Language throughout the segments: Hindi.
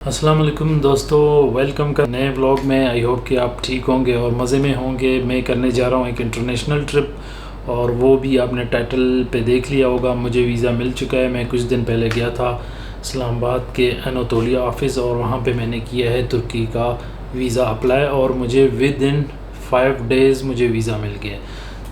अस्सलाम वालेकुम दोस्तों, वेलकम का नए व्लॉग में। आई होप कि आप ठीक होंगे और मज़े में होंगे। मैं करने जा रहा हूँ एक इंटरनेशनल ट्रिप, और वो भी आपने टाइटल पे देख लिया होगा। मुझे वीज़ा मिल चुका है। मैं कुछ दिन पहले गया था इस्लामाबाद के अनातोलिया ऑफ़िस, और वहाँ पे मैंने किया है तुर्की का वीज़ा अप्लाई, और मुझे विद इन 5 डेज़ मुझे वीज़ा मिल गया।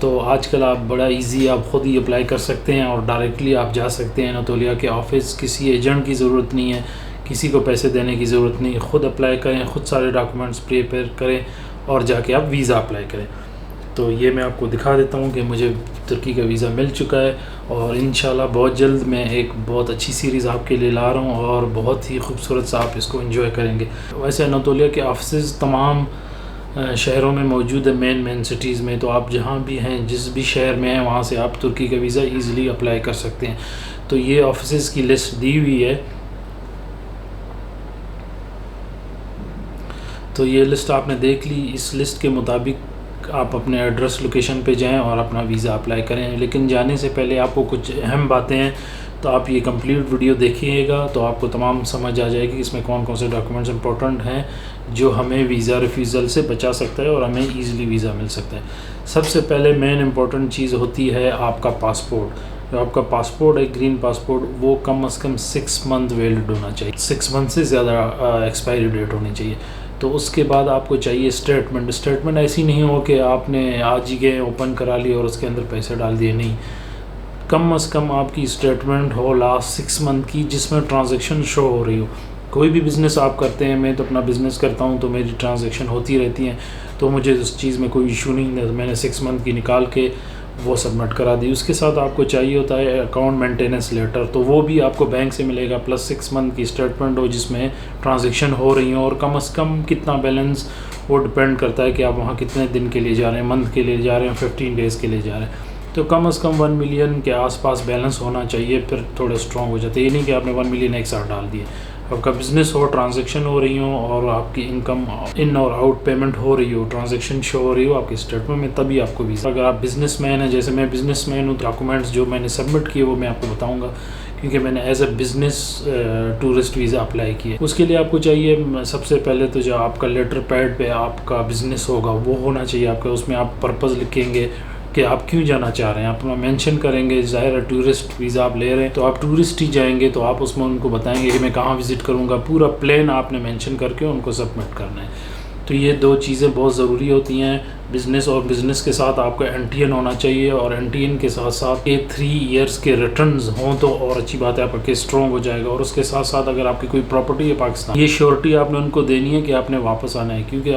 तो आजकल आप बड़ा इजी आप ख़ुद ही अप्लाई कर सकते हैं और डायरेक्टली आप जा सकते हैं अनातोलिया के ऑफ़िस। किसी एजेंट की ज़रूरत नहीं है, किसी को पैसे देने की ज़रूरत नहीं। ख़ुद अप्लाई करें, ख़ुद सारे डॉक्यूमेंट्स प्रिपेयर करें और जाके आप वीज़ा अप्लाई करें। तो ये मैं आपको दिखा देता हूँ कि मुझे तुर्की का वीज़ा मिल चुका है, और इंशाल्लाह बहुत जल्द मैं एक बहुत अच्छी सीरीज़ आपके लिए ला रहा हूँ और बहुत ही खूबसूरत सा आप इसको एंजॉय करेंगे। वैसे अनातोलिया के ऑफिस तमाम शहरों में मौजूद है, मेन सिटीज़ में। तो आप जहाँ भी हैं, जिस भी शहर में हैं, वहाँ से आप तुर्की का वीज़ा ईज़िली अप्लाई कर सकते हैं। तो ये ऑफिस की लिस्ट दी हुई है। तो ये लिस्ट आपने देख ली। इस लिस्ट के मुताबिक आप अपने एड्रेस लोकेशन पे जाएं और अपना वीज़ा अप्लाई करें। लेकिन जाने से पहले आपको कुछ अहम बातें हैं, तो आप ये कंप्लीट वीडियो देखिएगा तो आपको तमाम समझ आ जाएगी इसमें कौन कौन से डॉक्यूमेंट्स इंपॉर्टेंट हैं जो हमें वीज़ा रिफ्यूज़ल से बचा सकता है और हमें ईज़िली वीज़ा मिल सकता है। सबसे पहले मेन इम्पॉर्टेंट चीज़ होती है आपका पासपोर्ट। जो आपका पासपोर्ट है, ग्रीन पासपोर्ट, वो कम से कम 6 मंथ वैलिड होना चाहिए। 6 मंथ से ज़्यादा एक्सपायरी डेट होनी चाहिए। तो उसके बाद आपको चाहिए स्टेटमेंट ऐसी नहीं हो कि आपने आज ही गए ओपन करा लिया और उसके अंदर पैसे डाल दिए। नहीं, कम से कम आपकी स्टेटमेंट हो लास्ट 6 मंथ की, जिसमें ट्रांजैक्शन शो हो रही हो। कोई भी बिज़नेस आप करते हैं, मैं तो अपना बिज़नेस करता हूं तो मेरी ट्रांजैक्शन होती रहती हैं, तो मुझे उस चीज़ में कोई इशू नहीं है। मैंने 6 मंथ की निकाल के वो सबमिट करा दी। उसके साथ आपको चाहिए होता है अकाउंट मेंटेनेंस लेटर, तो वो भी आपको बैंक से मिलेगा, प्लस 6 मंथ की स्टेटमेंट हो जिसमें ट्रांजैक्शन हो रही हो, और कम से कम कितना बैलेंस वो डिपेंड करता है कि आप वहाँ कितने दिन के लिए जा रहे हैं, मंथ के लिए जा रहे हैं, 15 डेज़ के लिए जा रहे हैं। तो कम से कम 1 मिलियन के आसपास बैलेंस होना चाहिए, फिर थोड़े स्ट्रॉन्ग हो जाते हैं। ये नहीं कि आपने 1 मिलियन एक साथ डाल दिए। आपका बिज़नेस हो, ट्रांजैक्शन हो रही हो, और आपकी इनकम इन और आउट पेमेंट हो रही हो, ट्रांजैक्शन शो हो रही हो आपकी स्टेटमेंट में, तभी आपको वीज़ा। अगर आप बिज़नेसमैन हैं, जैसे मैं बिज़नेसमैन हूँ, डॉक्यूमेंट्स जो मैंने सबमिट किए वो मैं आपको बताऊँगा, क्योंकि मैंने as a business tourist visa apply किया। उसके लिए आपको चाहिए सबसे पहले तो जो आपका लेटर पैड पे आपका बिज़नेस होगा वो होना चाहिए आपका। उसमें आप पर्पज़ लिखेंगे कि आप क्यों जाना चाह रहे हैं, आप मेंशन करेंगे। ज़ाहिर है टूरिस्ट वीज़ा आप ले रहे हैं तो आप टूरिस्ट ही जाएंगे, तो आप उसमें उनको बताएंगे कि मैं कहाँ विज़िट करूँगा। पूरा प्लान आपने मेंशन करके उनको सबमिट करना है। तो ये 2 चीज़ें बहुत ज़रूरी होती हैं बिज़नेस, और बिज़नेस के साथ आपका NTN होना चाहिए, और NTN के साथ साथ 3 ईयर्स के रिटर्न्स हों तो और अच्छी बात है, आपका केस स्ट्रॉन्ग हो जाएगा। और उसके साथ साथ अगर आपकी कोई प्रॉपर्टी है पाकिस्तान, ये श्योरिटी आपने उनको देनी है कि आपने वापस आना है, क्योंकि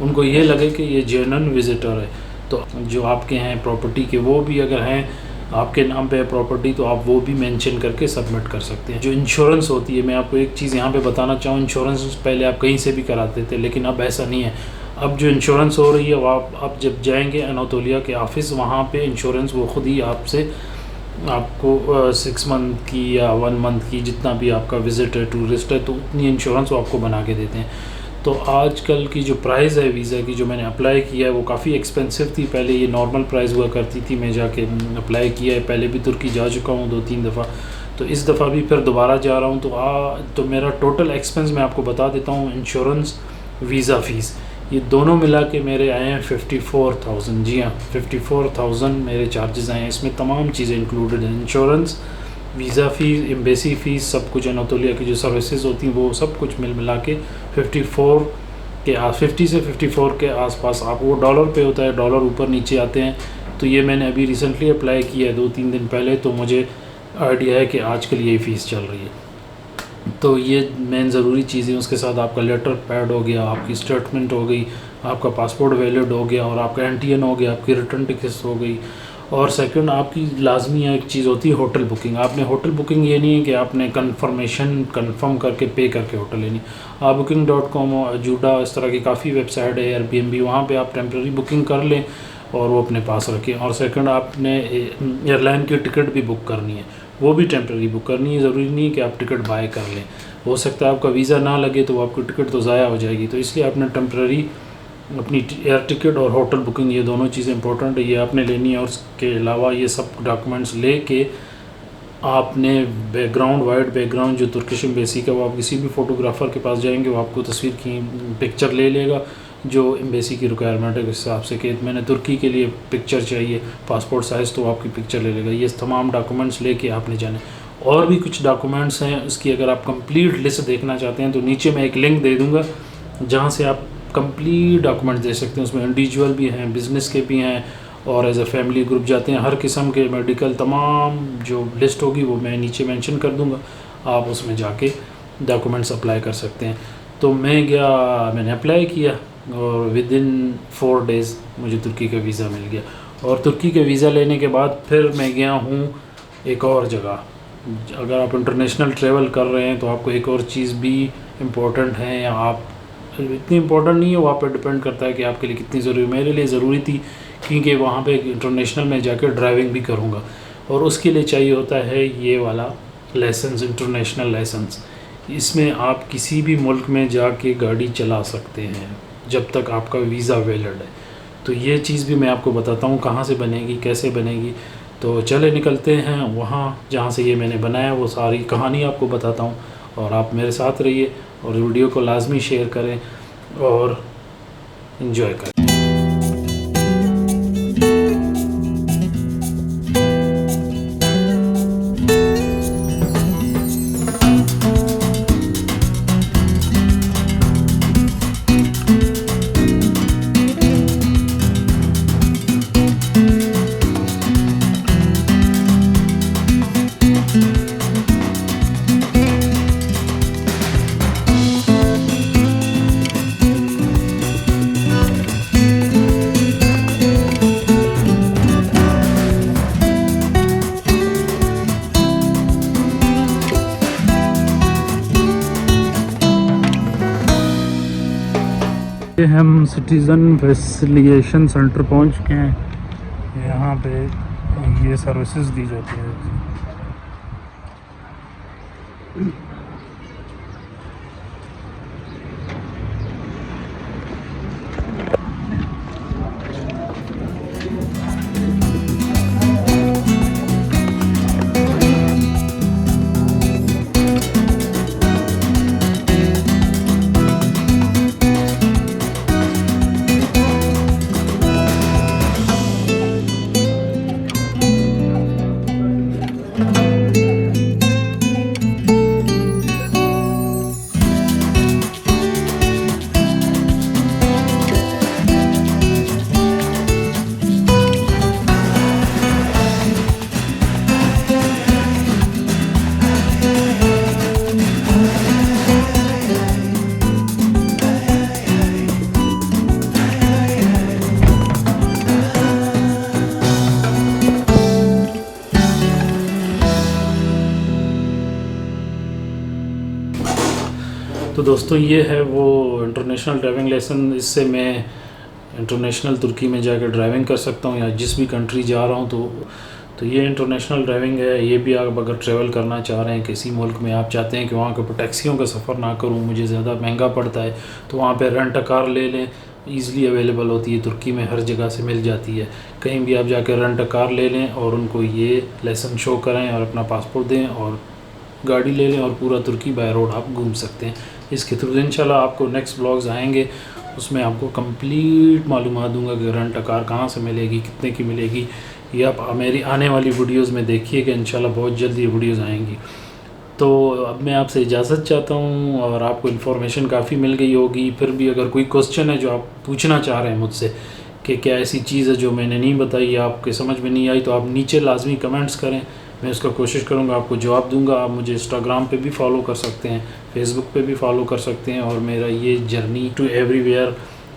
उनको ये लगे कि ये जेन्युइन विज़िटर है। तो जो आपके हैं प्रॉपर्टी के, वो भी अगर हैं आपके नाम पे प्रॉपर्टी, तो आप वो भी मेंशन करके सबमिट कर सकते हैं। जो इंश्योरेंस होती है, मैं आपको एक चीज़ यहाँ पे बताना चाहूँ, इंश्योरेंस पहले आप कहीं से भी कराते थे, लेकिन अब ऐसा नहीं है। अब जो इंश्योरेंस हो रही है वो आप जब जाएंगे अनातोलिया के ऑफ़िस, वहाँ पे इंश्योरेंस वो ख़ुद ही आपसे आपको 6 मंथ की या 1 मंथ की, जितना भी आपका विज़िट है, टूरिस्ट है, तो उतनी इंश्योरेंस वो आपको बना के देते हैं। तो आजकल की जो प्राइस है वीज़ा की, जो मैंने अप्लाई किया है, वो काफ़ी एक्सपेंसिव थी। पहले ये नॉर्मल प्राइस हुआ करती थी। मैं जाके अप्लाई किया है, पहले भी तुर्की जा चुका हूँ 2-3 दफ़ा, तो इस दफ़ा भी फिर दोबारा जा रहा हूँ। तो मेरा टोटल एक्सपेंस मैं आपको बता देता हूँ। इंश्योरेंस, वीज़ा फ़ीस, ये दोनों मिला के मेरे आए हैं 54,000। जी हाँ, 54,000 मेरे चार्जेस आए हैं। इसमें तमाम चीज़ें इंक्लूडेड हैं, insurance, visa fees, embassy fees, सब कुछ। अनातोलिया की जो सर्विसेज होती हैं वो सब कुछ मिला के 50 से 54 के आसपास। आप वो डॉलर पे होता है, डॉलर ऊपर नीचे आते हैं। तो ये मैंने अभी रिसेंटली अप्लाई किया है 2-3 दिन पहले, तो मुझे आइडिया है कि आजकल ये फ़ीस चल रही है। तो ये मेन ज़रूरी चीज़ें। उसके साथ आपका लेटर पैड हो गया, आपकी स्टेटमेंट हो गई, आपका पासपोर्ट वैलिड हो गया, और आपका NTN हो गया, आपकी रिटर्न टिकट्स हो गई। और सेकंड, आपकी लाजमी एक चीज़ होती है होटल बुकिंग। आपने होटल बुकिंग ये नहीं है कि आपने कंफर्म करके पे करके होटल लेनी। आप booking.com, अजूडा, इस तरह की काफ़ी वेबसाइट है, Airbnb, वहाँ पे आप टेम्प्रेरी बुकिंग कर लें और वो अपने पास रखें। और सेकंड, आपने एयरलाइन की टिकट भी बुक करनी है, वो भी टेम्प्रेरी बुक करनी है। ज़रूरी नहीं कि आप टिकट बाय कर लें। हो सकता है आपका वीज़ा ना लगे तो आपकी टिकट तो ज़ाया हो जाएगी। तो इसलिए आपने टेम्प्रेरी अपनी एयर टिकट और होटल बुकिंग, ये दोनों चीज़ें इंपॉर्टेंट है, ये आपने लेनी है। और उसके अलावा ये सब डॉक्यूमेंट्स ले के आपने बैकग्राउंड, वाइट बैकग्राउंड जो तुर्किश एम्बेसी का, वो आप किसी भी फ़ोटोग्राफ़र के पास जाएंगे वो आपको तस्वीर की पिक्चर ले लेगा जो एम्बेसी की रिक्वायरमेंट है उस हिसाब से, कि मैंने तुर्की के लिए पिक्चर चाहिए पासपोर्ट साइज़, तो आपकी पिक्चर ले लेगा। ये तमाम डॉक्यूमेंट्स लेके आपने जाना। और भी कुछ डॉक्यूमेंट्स हैं उसकी, अगर आप कंप्लीट लिस्ट देखना चाहते हैं तो नीचे मैं एक लिंक दे दूँगा जहाँ से आप कंप्लीट डॉक्यूमेंट्स दे सकते हैं। उसमें इंडिविजुअल भी हैं, बिज़नेस के भी हैं, और एज ए फैमिली ग्रुप जाते हैं। हर किस्म के मेडिकल तमाम जो लिस्ट होगी वो मैं नीचे मेंशन कर दूंगा, आप उसमें जाके डॉक्यूमेंट्स अप्लाई कर सकते हैं। तो मैं गया, मैंने अप्लाई किया और विद इन 4 डेज़ मुझे तुर्की का वीज़ा मिल गया। और तुर्की का वीज़ा लेने के बाद फिर मैं गया हूँ एक और जगह। अगर आप इंटरनेशनल ट्रैवल कर रहे हैं तो आपको एक और चीज़ भी इम्पोर्टेंट है, या आप इतनी इम्पोर्टेंट नहीं है, वो आप पर डिपेंड करता है कि आपके लिए कितनी ज़रूरी। मेरे लिए ज़रूरी थी क्योंकि वहाँ पे इंटरनेशनल में जाकर ड्राइविंग भी करूँगा, और उसके लिए चाहिए होता है ये वाला लाइसेंस, इंटरनेशनल लाइसेंस। इसमें आप किसी भी मुल्क में जाके गाड़ी चला सकते हैं जब तक आपका वीज़ा वैलिड है। तो ये चीज़ भी मैं आपको बताता हूँ कहाँ से बनेगी, कैसे बनेगी। तो चले निकलते हैं वहाँ जहाँ से ये मैंने बनाया, वो सारी कहानी आपको बताता हूँ, और आप मेरे साथ रहिए और वीडियो को लाजमी शेयर करें और इन्जॉय करें। हम सिटीज़न फैसिलिटेशन सेंटर पहुंच गए हैं। यहाँ पे ये सर्विसेज दी जाती है। तो दोस्तों ये है वो इंटरनेशनल ड्राइविंग लाइसेंस। इससे मैं इंटरनेशनल तुर्की में जाकर ड्राइविंग कर सकता हूँ, या जिस भी कंट्री जा रहा हूँ तो ये इंटरनेशनल ड्राइविंग है। ये भी आप अगर ट्रैवल करना चाह रहे हैं किसी मुल्क में, आप चाहते हैं कि वहाँ के टैक्सियों का सफ़र ना करूँ, मुझे ज़्यादा महंगा पड़ता है, तो वहाँ पे रेंट अ कार ले लें। ईज़िली अवेलेबल होती है तुर्की में, हर जगह से मिल जाती है। कहीं भी आप जाकर रेंट अ कार ले लें और उनको ये लाइसेंस शो करें और अपना पासपोर्ट दें और गाड़ी ले लें, और पूरा तुर्की बाय रोड आप घूम सकते हैं। इसके थ्रू इंशाल्लाह आपको नेक्स्ट ब्लॉग्स आएंगे, उसमें आपको कंप्लीट मालूमात दूंगा कि रेंट अ कार कहाँ से मिलेगी, कितने की मिलेगी। ये आप मेरी आने वाली वीडियोस में देखिएगा, इंशाल्लाह बहुत जल्द ये वीडियोस आएंगी। तो अब मैं आपसे इजाज़त चाहता हूँ, और आपको इन्फॉर्मेशन काफ़ी मिल गई होगी। फिर भी अगर कोई क्वेश्चन है जो आप पूछना चाह रहे हैं मुझसे कि क्या ऐसी चीज़ है जो मैंने नहीं बताई, आपके समझ में नहीं आई, तो आप नीचे लाजमी कमेंट्स करें, मैं उसका कोशिश करूँगा आपको जवाब दूँगा। आप मुझे इंस्टाग्राम पे भी फॉलो कर सकते हैं, फेसबुक पे भी फॉलो कर सकते हैं, और मेरा ये जर्नी टू एवरीवेयर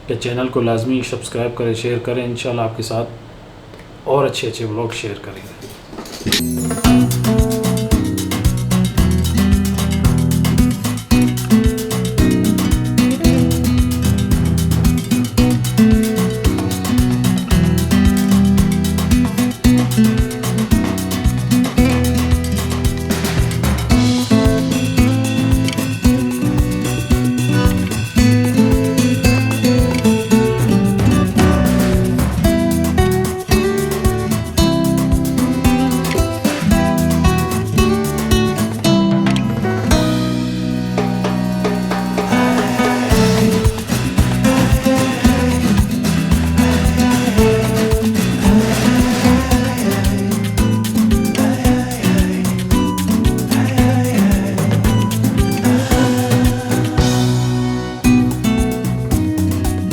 के चैनल को लाजमी सब्सक्राइब करें, शेयर करें। इंशाल्लाह आपके साथ और अच्छे व्लॉग शेयर करेंगे।